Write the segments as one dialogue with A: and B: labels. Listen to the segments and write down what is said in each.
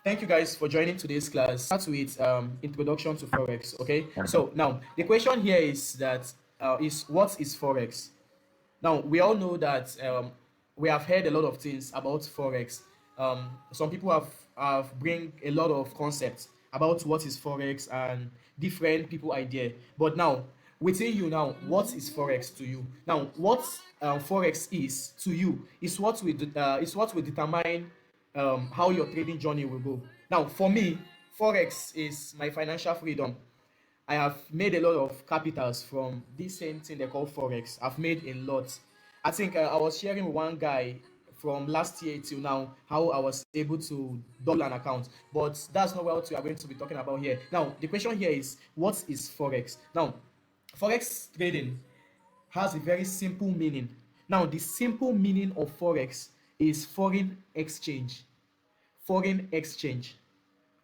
A: Thank you guys for joining today's class. Start with introduction to Forex. Okay. So now the question here is that is what is Forex? Now we all know that we have heard a lot of things about Forex. Some people have bring a lot of concepts about what is Forex and different people idea. But now within you now, what is Forex to you? Now what Forex is to you is what will determine how your trading journey will go. Now for me, Forex is my financial freedom. I have made a lot of capitals from this same thing they call Forex. I've made a lot. I think I was sharing with one guy from last year till now how I was able to double an account. But that's not what we are going to be talking about here. Now, the question here is what is Forex? Now, Forex trading has a very simple meaning. Now, the simple meaning of Forex is foreign exchange. Foreign exchange.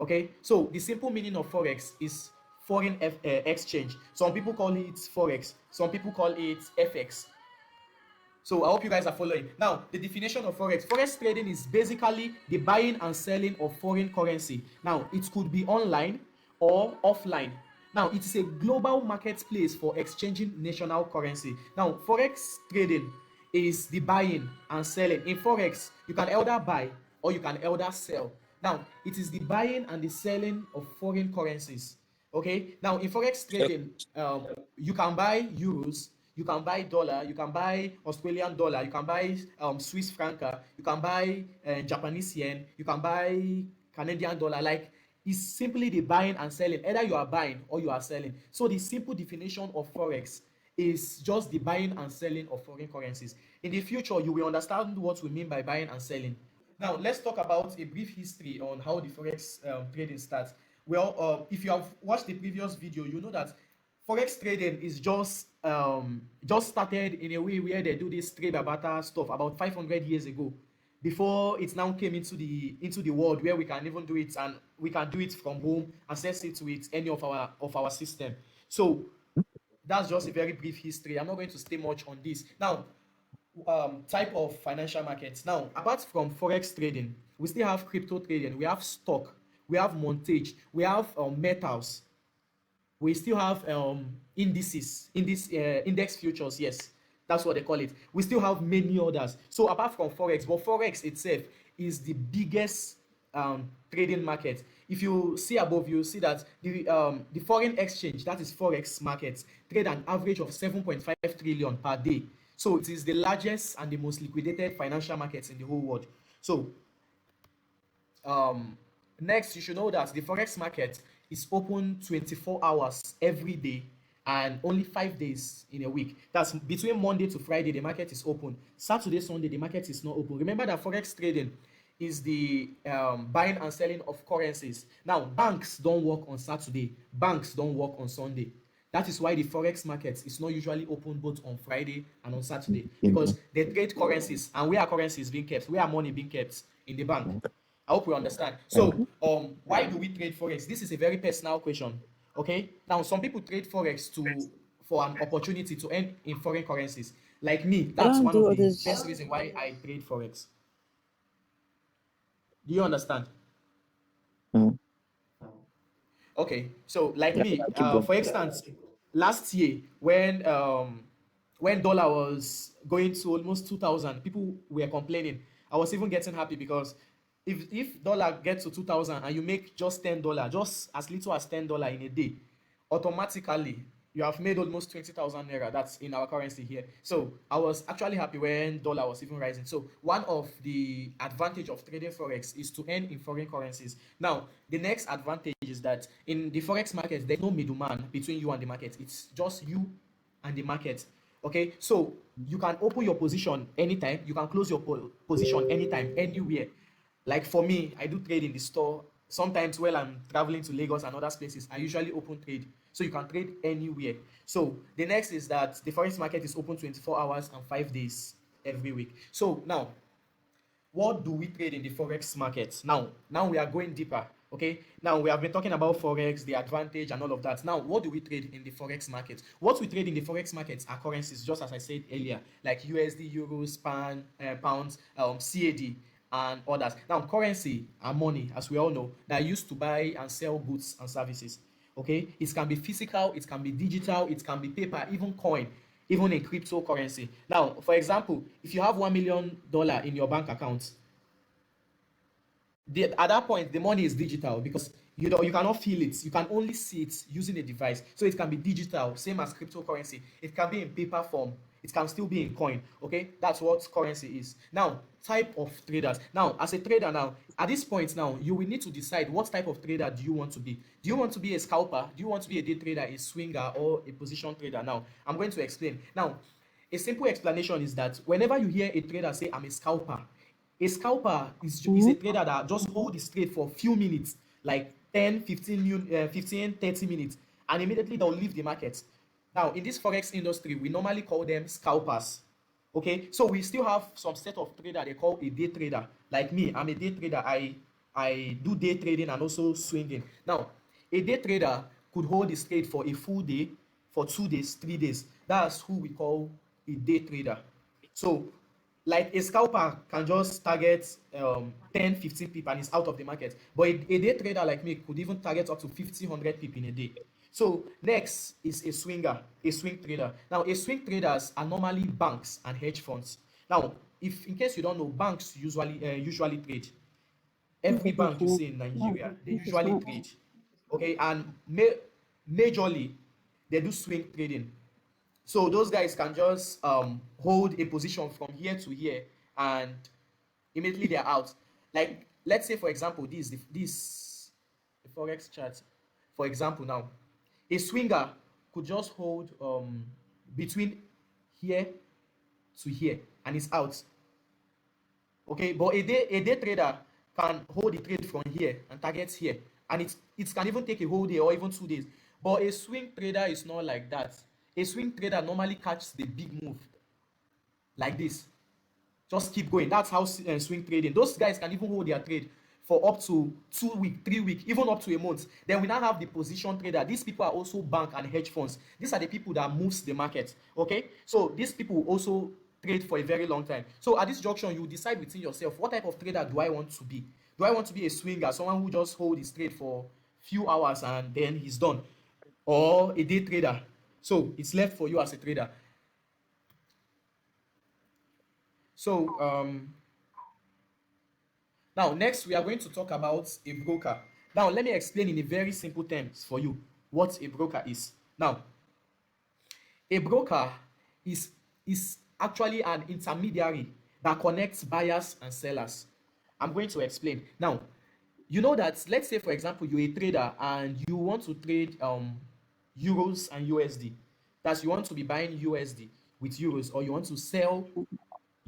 A: Okay, so the simple meaning of Forex is exchange. Some people call it Forex, some people call it FX. So I hope you guys are following. Now, the definition of Forex trading is basically the buying and selling of foreign currency. Now, it could be online or offline. Now, it is a global marketplace for exchanging national currency. Now, Forex trading is the buying and selling. In Forex, you can either buy or you can either sell. Now, it is the buying and the selling of foreign currencies. Okay. Now, in Forex trading, you can buy euros, you can buy dollar, you can buy Australian dollar, you can buy Swiss franca, you can buy Japanese yen, you can buy Canadian dollar. Like it's simply the buying and selling. Either you are buying or you are selling. So the simple definition of Forex is just the buying and selling of foreign currencies. In the future, you will understand what we mean by buying and selling. Now, let's talk about a brief history on how the Forex trading starts. Well, if you have watched the previous video, you know that Forex trading is just started in a way where they do this trade by barter stuff about 500 years ago, before it now came into the world where we can even do it, and we can do it from home, access it with any of our system. So that's just a very brief history. I'm not going to stay much on this. Now, type of financial markets. Now, apart from forex trading, we still have crypto trading. We have stock. We have montage. We have metals. We still have index futures. Yes, that's what they call it. We still have many others. So apart from forex, but forex itself is the biggest trading market. If you see above, you see that the foreign exchange, that is forex markets, trade an average of 7.5 trillion per day. So it is the largest and the most liquidated financial markets in the whole world. So um, next, you should know that the forex market is open 24 hours every day and only 5 days in a week. That's between Monday to Friday, the market is open. Saturday, Sunday, the market is not open. Remember that forex trading is the buying and selling of currencies. Now, banks don't work on Saturday, banks don't work on Sunday. That is why the forex market is not usually open both on Friday and on Saturday, because they trade currencies, and where are currencies being kept? Where are money being kept? In the bank. I hope you understand. So, why do we trade forex? This is a very personal question. Okay. Now, some people trade forex to for an opportunity to earn in foreign currencies. Like me,
B: I
A: that's
B: don't
A: one
B: do
A: of
B: all
A: the
B: this.
A: best reasons why I trade forex. Do you understand?
B: Mm.
A: Okay, so like
B: Yeah,
A: me,
B: keep going.
A: for instance, last year when dollar was going to almost 2,000, people were complaining. I was even getting happy because if dollar gets to 2,000 and you make just $10, just as little as $10 in a day, automatically you have made almost 20,000 naira. That's in our currency here. So I was actually happy when dollar was even rising. So one of the advantage of trading forex is to earn in foreign currencies. Now, the next advantage is that in the forex market, there's no middleman between you and the market. It's just you and the market. Okay, so you can open your position anytime, you can close your position anytime, anywhere. Like for me, I do trade in the store. Sometimes while I'm traveling to Lagos and other places, I usually open trade. So you can trade anywhere. So the next is that the forex market is open 24 hours and 5 days every week. So now, what do we trade in the forex market? Now we are going deeper. Okay, now we have been talking about forex, the advantage and all of that. Now, what do we trade in the forex market? What we trade in the forex market are currencies, just as I said earlier, like USD, euros, pounds, CAD, and others. Now, currency and money, as we all know, that are used to buy and sell goods and services. Okay, it can be physical, it can be digital, it can be paper, even coin, even in cryptocurrency. Now, for example, if you have $1 million in your bank account, at that point the money is digital because you cannot feel it, you can only see it using a device. So it can be digital, same as cryptocurrency. It can be in paper form, it can still be in coin. Okay, that's what currency is. Now, type of traders. Now, as a trader, now at this point, now you will need to decide what type of trader do you want to be. Do you want to be a scalper? Do you want to be a day trader, a swinger, or a position trader? Now I'm going to explain. Now, a simple explanation is that whenever you hear a trader say I'm a scalper, a scalper is a trader that just hold his trade for a few minutes, like 10, 15, 30 minutes, and immediately they'll leave the market. Now, in this Forex industry, we normally call them scalpers. Okay, so we still have some set of trader they call a day trader. Like me, I'm a day trader. I do day trading and also swinging. Now, a day trader could hold his trade for a full day, for 2 days, 3 days. That's who we call a day trader. So, like a scalper can just target 10, 15 people and is out of the market. But a day trader like me could even target up to 50, 100 people in a day. So next is a swinger, a swing trader. Now, a swing traders are normally banks and hedge funds. Now, if in case you don't know, banks usually trade. Every bank you see in Nigeria, they usually trade. Okay, and majorly they do swing trading. So those guys can just hold a position from here to here and immediately they're out. Like, let's say for example, this the forex chart. For example, now a swinger could just hold between here to here and it's out. Okay, but a day trader can hold the trade from here and target here, and it can even take a whole day or even 2 days. But a swing trader is not like that. A swing trader normally catches the big move like this, just keep going. That's how swing trading. Those guys can even hold their trade for up to 2 weeks, 3 weeks, even up to a month. Then we now have the position trader. These people are also bank and hedge funds. These are the people that moves the market. Okay, so these people also trade for a very long time. So at this junction, you decide within yourself, what type of trader do I want to be? Do I want to be a swinger, someone who just hold his trade for few hours and then he's done, or a day trader? So it's left for you as a trader. So now, next, we are going to talk about a broker. Now, let me explain in a very simple terms for you what a broker is. Now, a broker is, is actually an intermediary that connects buyers and sellers. I'm going to explain. Now, you know that, let's say, for example, you're a trader and you want to trade euros and USD. That's, you want to be buying USD with euros, or you want to sell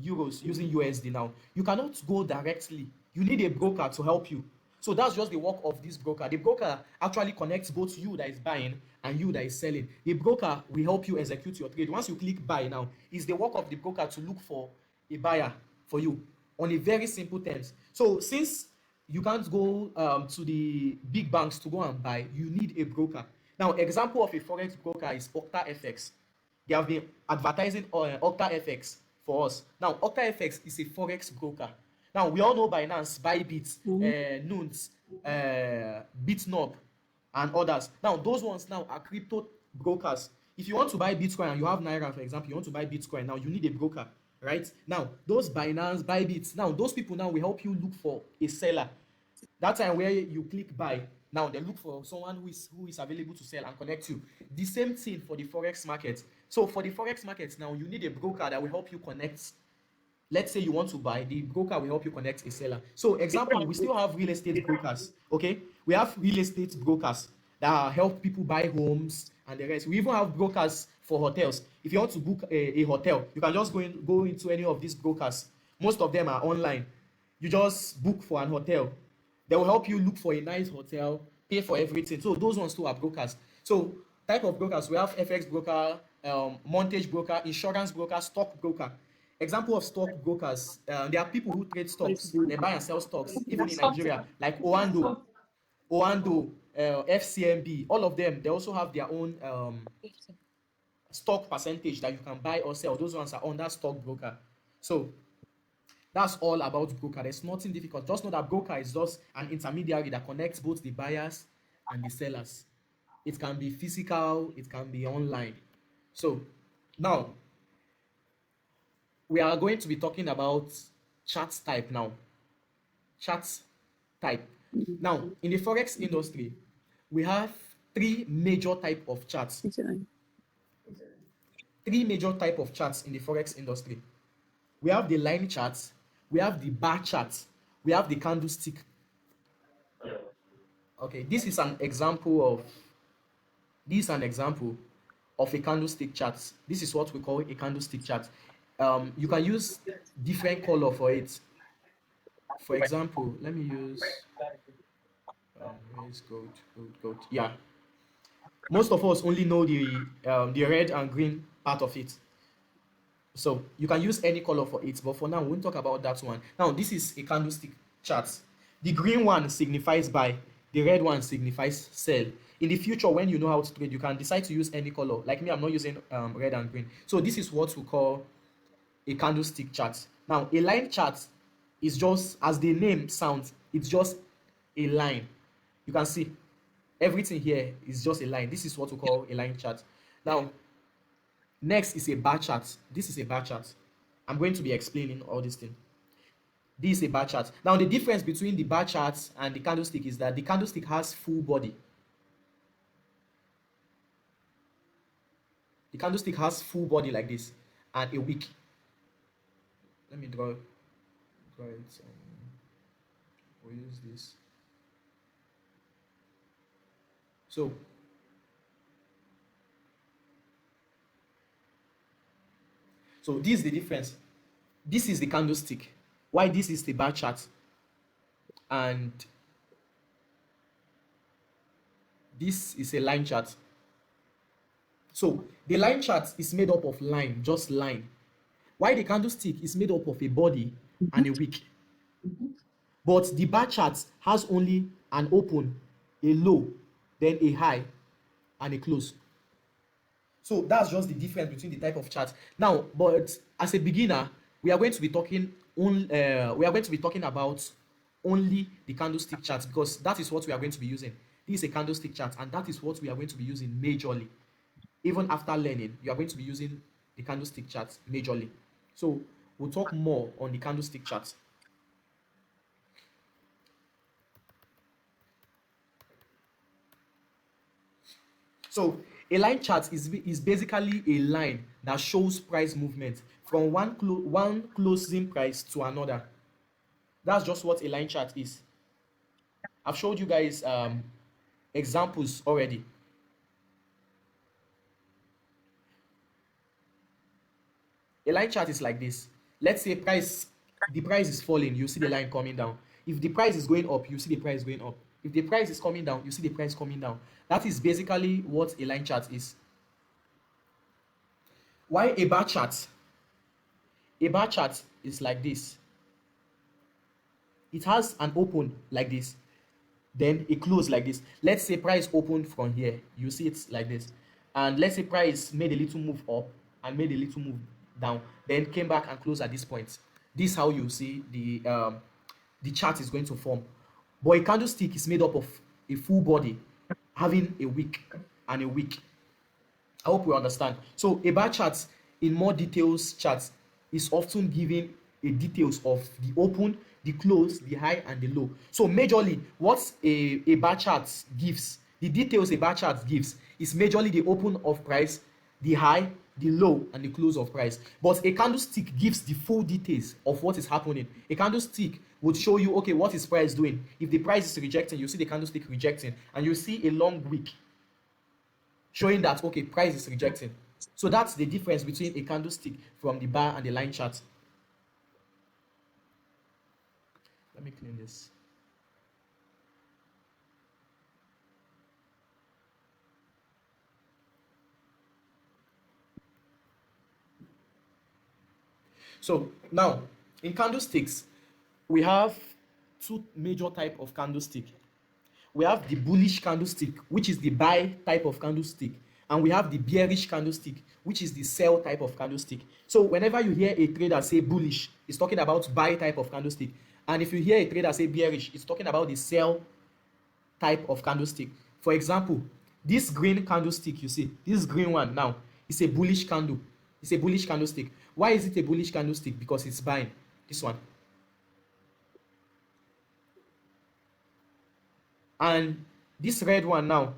A: euros using USD. Now, you cannot go directly. You need a broker to help you. So that's just the work of this broker. The broker actually connects both you that is buying and you that is selling. The broker will help you execute your trade. Once you click buy now, it's the work of the broker to look for a buyer for you on a very simple terms. So since you can't go to the big banks to go and buy, you need a broker. Now, example of a forex broker is OctaFX. They have been advertising OctaFX for us. Now, OctaFX is a forex broker. Now, we all know Binance, Bybit, Nuns, Bitnob, and others. Now, those ones now are crypto brokers. If you want to buy Bitcoin and you have Naira, for example, you want to buy Bitcoin, now you need a broker, right? Now, those Binance, Bybit, now those people now will help you look for a seller. That time where you click buy, now they look for someone who is available to sell and connect you. The same thing for the forex market. So for the forex market now, you need a broker that will help you connect. Let's say you want to buy, the broker will help you connect a seller. So example, we still have real estate brokers. Okay, we have real estate brokers that help people buy homes and the rest. We even have brokers for hotels. If you want to book a hotel, you can just go into any of these brokers. Most of them are online. You just book for an hotel. They will help you look for a nice hotel, pay for everything. So those ones too are brokers. So type of brokers, we have FX broker, mortgage broker, insurance broker, stock broker. Example of stock brokers, there are people who trade stocks. They buy and sell stocks, even in Nigeria, like Oando, FCMB, all of them. They also have their own stock percentage that you can buy or sell. Those ones are under stock broker. So That's all about broker. There's nothing difficult. Just know that broker is just an intermediary that connects both the buyers and the sellers. It can be physical, it can be online. So now we are going to be talking about chart type now. Chart type. Now, in the forex industry, we have three major type of charts.
B: Exactly.
A: Three major type of charts in the forex industry. We have the line charts, we have the bar charts, we have the candlestick. Okay, this is an example of a candlestick chart. This is what we call a candlestick chart. You can use different color for it. For example, let me use where is gold, gold. Yeah, most of us only know the red and green part of it. So you can use any color for it, but for now, we won't talk about that one. Now, this is a candlestick chart. The green one signifies buy, the red one signifies sell. In the future, when you know how to trade, you can decide to use any color. Like me, I'm not using red and green. So this is what we call a candlestick chart. Now, a line chart is just, as the name sounds, it's just a line. You can see everything here is just a line. This is what we call a line chart. Now, next is a bar chart. This is a bar chart. I'm going to be explaining all these things. This is a bar chart. Now, the difference between the bar chart and the candlestick is that the candlestick has full body. The candlestick has full body like this and a wick. Let me draw it. We'll use this. So this is the difference. This is the candlestick. Why this is the bar chart, and this is a line chart. So the line chart is made up of line, just line. Why the candlestick is made up of a body and a wick. But the bar chart has only an open, a low, then a high, and a close. So that's just the difference between the type of chart. Now, but as a beginner, we are going to be talking about only the candlestick chart, because that is what we are going to be using. This is a candlestick chart, and that is what we are going to be using majorly. Even after learning, you are going to be using the candlestick chart majorly. So we'll talk more on the candlestick chart. So a line chart is basically a line that shows price movement from one closing price to another. That's just what a line chart is. I've showed you guys examples already. A line chart is like this. Let's say the price is falling, you see the line coming down. If the price is going up, you see the price going up. If the price is coming down, you see the price coming down. That is basically what a line chart is. Why a bar chart? A bar chart is like this. It has an open like this, then a close like this. Let's say price opened from here, you see it like this. And let's say price made a little move up and made a little move down, then came back and closed at this point. This is how you see the chart is going to form. But a candlestick is made up of a full body having a wick and a wick. I hope we understand. So a bar chart in more details chart is often given a details of the open, the close, the high, and the low. So majorly, what a bar chart gives, the details a bar chart gives is majorly the open of price, the high, the low, and the close of price. But a candlestick gives the full details of what is happening. A candlestick would show you, okay, what is price doing? If the price is rejecting, you see the candlestick rejecting, and you see a long wick showing that, okay, price is rejecting. So that's the difference between a candlestick from the bar and the line chart. Let me clean this. So now in candlesticks, we have two major type of candlestick. We have the bullish candlestick, which is the buy type of candlestick, and we have the bearish candlestick, which is the sell type of candlestick. So whenever you hear a trader say bullish, it's talking about buy type of candlestick. And if you hear a trader say bearish, it's talking about the sell type of candlestick. For example, this green candlestick you see, this green one now, is a bullish candle. It's a bullish candlestick. Why is it a bullish candlestick? Because it's buying. This one. And this red one now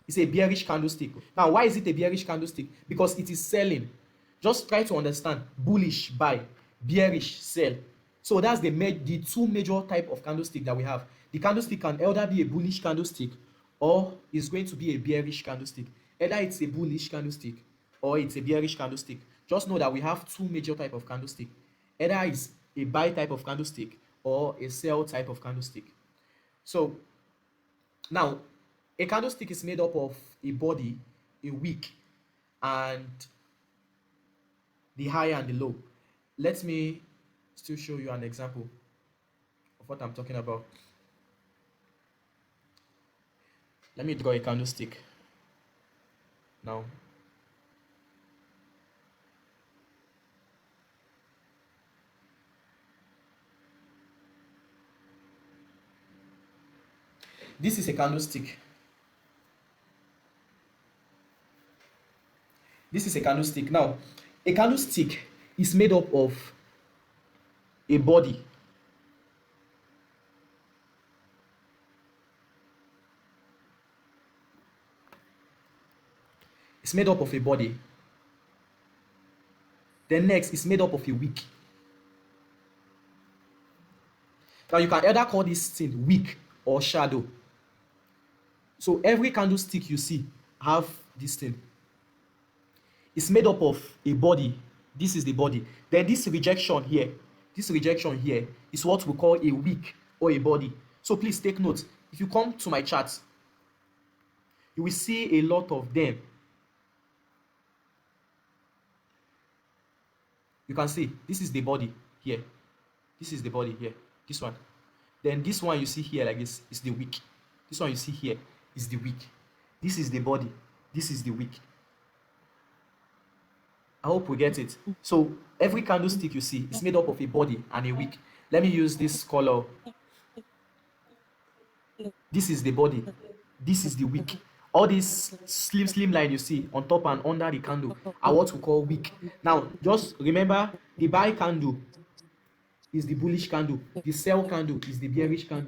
A: is a bearish candlestick. Now, why is it a bearish candlestick? Because it is selling. Just try to understand. Bullish buy, bearish sell. So that's the two major type of candlestick that we have. The candlestick can either be a bullish candlestick or is going to be a bearish candlestick. Either it's a bullish candlestick or it's a bearish candlestick. Just know that we have two major type of candlestick. Either it's a buy type of candlestick or a sell type of candlestick. So now, a candlestick is made up of a body, a wick, and the high and the low. Let me still show you an example of what I'm talking about. Let me draw a candlestick now. This is a candlestick. This is a candlestick. Now, a candlestick is made up of a body. It's made up of a body. Then next, it's made up of a wick. Now, you can either call this thing wick or shadow. So every candlestick you see have this thing. It's made up of a body. This is the body. Then this rejection here is what we call a wick or a body. So please take note. If you come to my chart, you will see a lot of them. You can see this is the body here. This is the body here. This one. Then this one you see here like this is the wick. This one you see here is the wick. This is the body. This is the wick. I hope we get it. So every candlestick you see is made up of a body and a wick. Let me use this color. This is the body. This is the wick. All these slim line you see on top and under the candle are what we call wick. Now, just remember the buy candle is the bullish candle. The sell candle is the bearish candle.